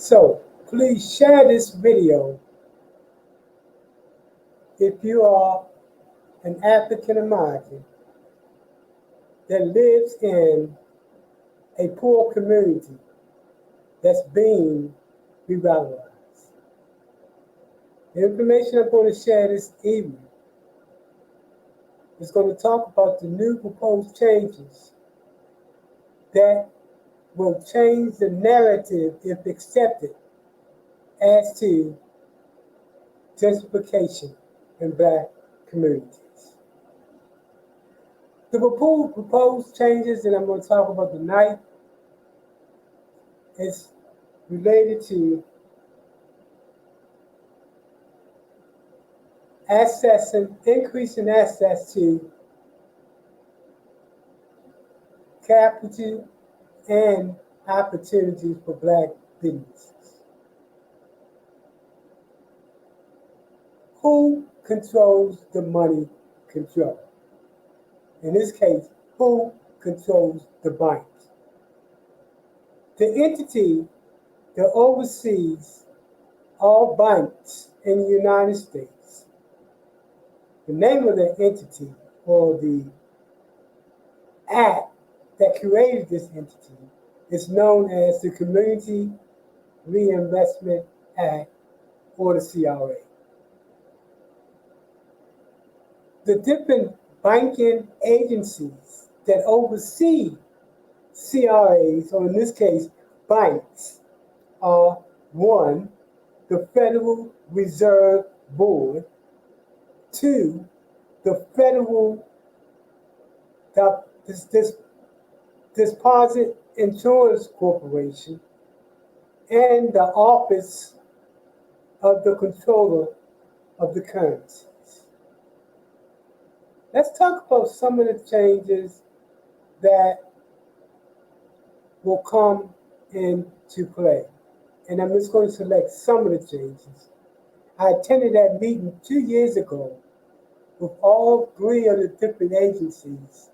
So please share this video if you are an African American that lives in a poor community that's being revitalized. The information I'm going to share this evening is going to talk about the new proposed changes that will change the narrative, if accepted, as to gentrification in Black communities. The proposed changes that I'm going to talk about tonight is related to increasing access to capital and opportunities for Black businesses. Who controls the money control? In this case, who controls the banks? The entity that oversees all banks in the United States, the name of the entity or the act that created this entity is known as the Community Reinvestment Act, or the CRA. The different banking agencies that oversee CRAs, or in this case, banks, are one, the Federal Reserve Board, two, the Federal Deposit Insurance Corporation, and the Office of the Controller of the Currencies. Let's talk about some of the changes that will come into play. And I'm just going to select some of the changes. I attended that meeting 2 years ago with all three of the different agencies,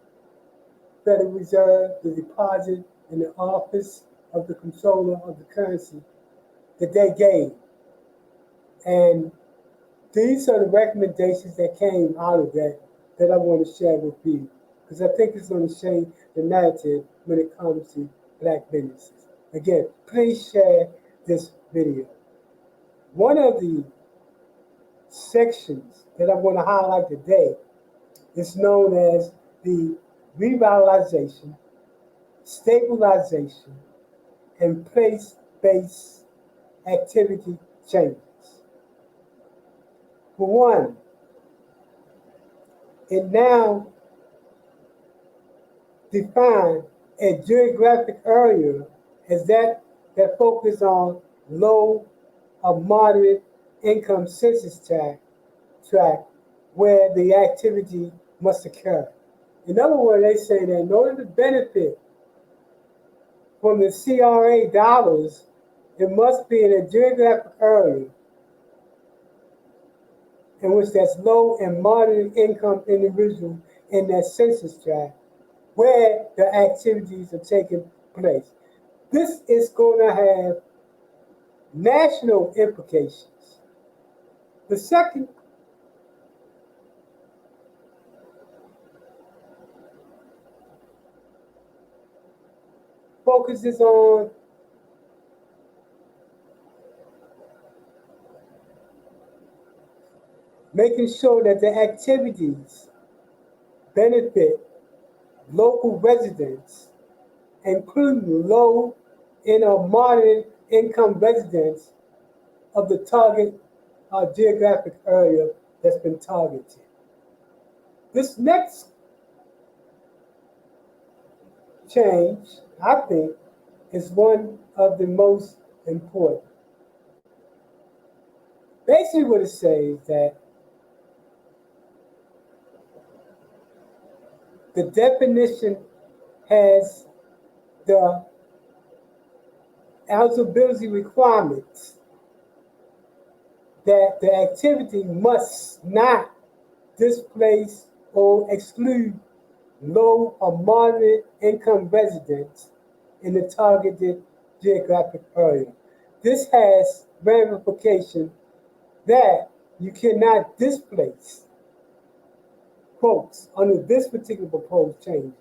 Federal Reserve, the Deposit, and the Office of the Controller of the Currency, that they gave. And these are the recommendations that came out of that I want to share with you, because I think it's going to change the narrative when it comes to Black businesses. Again, please share this video. One of the sections that I'm going to highlight today is known as the revitalization, stabilization, and place-based activity changes. For one, it now defines a geographic area as that focus on low or moderate income census tract where the activity must occur. In other words, they say that in order to benefit from the CRA dollars, it must be in a geographic area in which there's low and moderate income individuals in that census tract where the activities are taking place. This is going to have national implications. The second focuses on making sure that the activities benefit local residents, including low and or moderate income residents of the target geographic area that's been targeted. This next change, I think, is one of the most important. Basically what it says is that the definition has the eligibility requirements that the activity must not displace or exclude low or moderate income residents in the targeted geographic area. This has ramification that you cannot displace quotes under this particular proposed changes.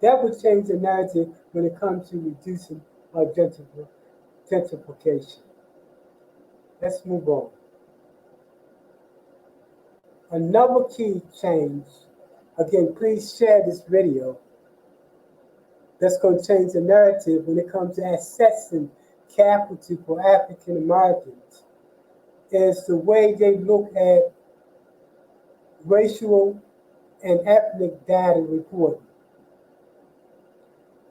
That would change the narrative when it comes to reducing gentrification. Let's move on. Another key change, again, please share this video, that's going to change the narrative when it comes to accessing capital for African Americans, is the way they look at racial and ethnic data reporting.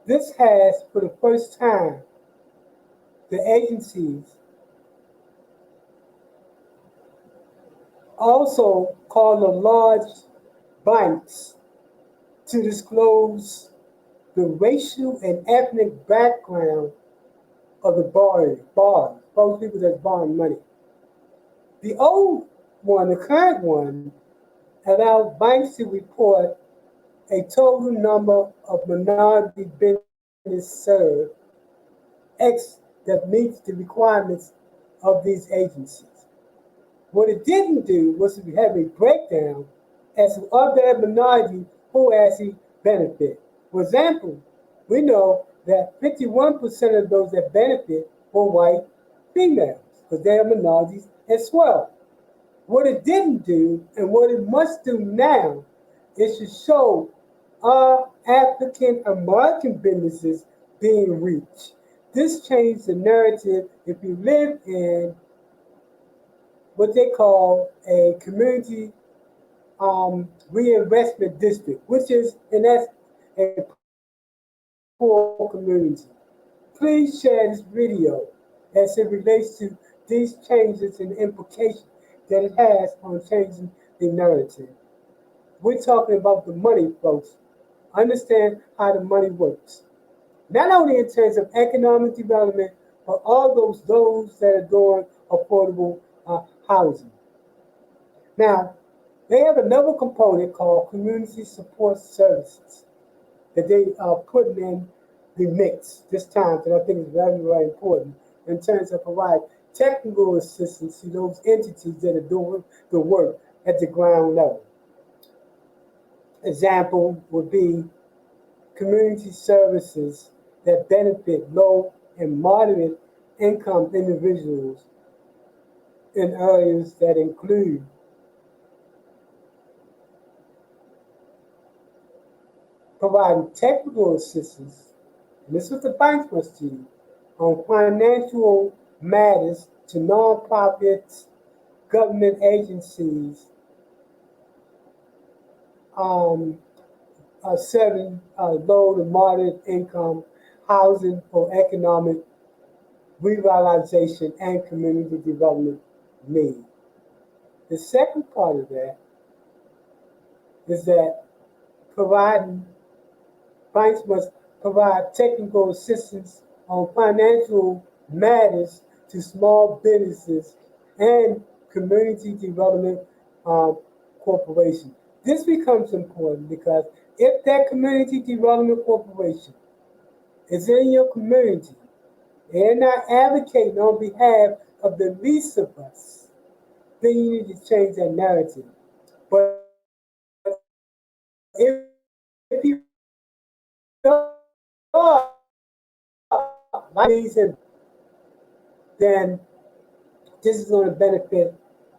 This has, for the first time, the agencies also called on large banks to disclose the racial and ethnic background of the borrowers, those people that's borrowing money. The old one, the current one, allows banks to report a total number of minority business served, X, that meets the requirements of these agencies. What it didn't do was to have a breakdown as to other minorities who actually benefit. For example, we know that 51% of those that benefit were white females, because they are minorities as well. What it didn't do, and what it must do now, is to show our African American businesses being reached. This changed the narrative if you live in what they call a community reinvestment district, which is in essence a poor community. Please share this video as it relates to these changes and the implications that it has on changing the narrative. We're talking about the money, folks. Understand how the money works. Not only in terms of economic development, but all those that are doing affordable housing. Now, they have another component called community support services that they are putting in the mix this time, that I think is very, very important in terms of provide technical assistance to those entities that are doing the work at the ground level. Example would be community services that benefit low and moderate income individuals in areas that include providing technical assistance, and this is what the banks must do, on financial matters to nonprofits, government agencies, serving low to moderate income housing for economic revitalization and community development need. The second part of that is that banks must provide technical assistance on financial matters to small businesses and community development corporations. This becomes important because if that community development corporation is in your community, they're not advocating on behalf of the least of us, then you need to change that narrative. But if you are then this is going to benefit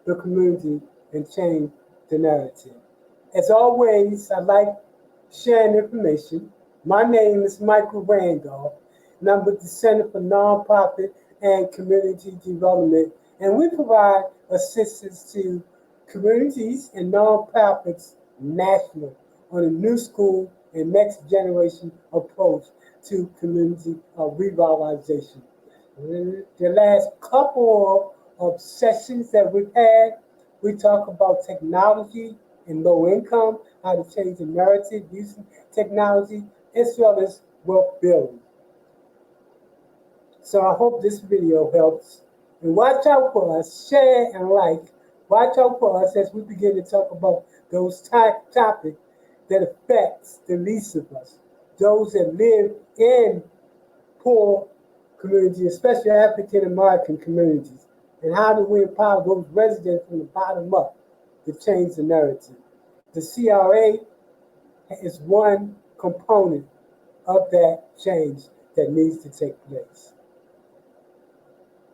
the community and change the narrative. As always, I like sharing information. My name is Michael Randolph, and I'm with the Center for Nonprofit and Community Development, and we provide assistance to communities and nonprofits national on a new school and next generation approach to community revitalization. The last couple of sessions that we've had, we talk about technology and low income, how to change the narrative using technology, as well as wealth building. So I hope this video helps. And watch out for us, share and like. Watch out for us as we begin to talk about those topics that affects the least of us, those that live in poor community, especially African American communities? And how do we empower those residents from the bottom up to change the narrative? The CRA is one component of that change that needs to take place.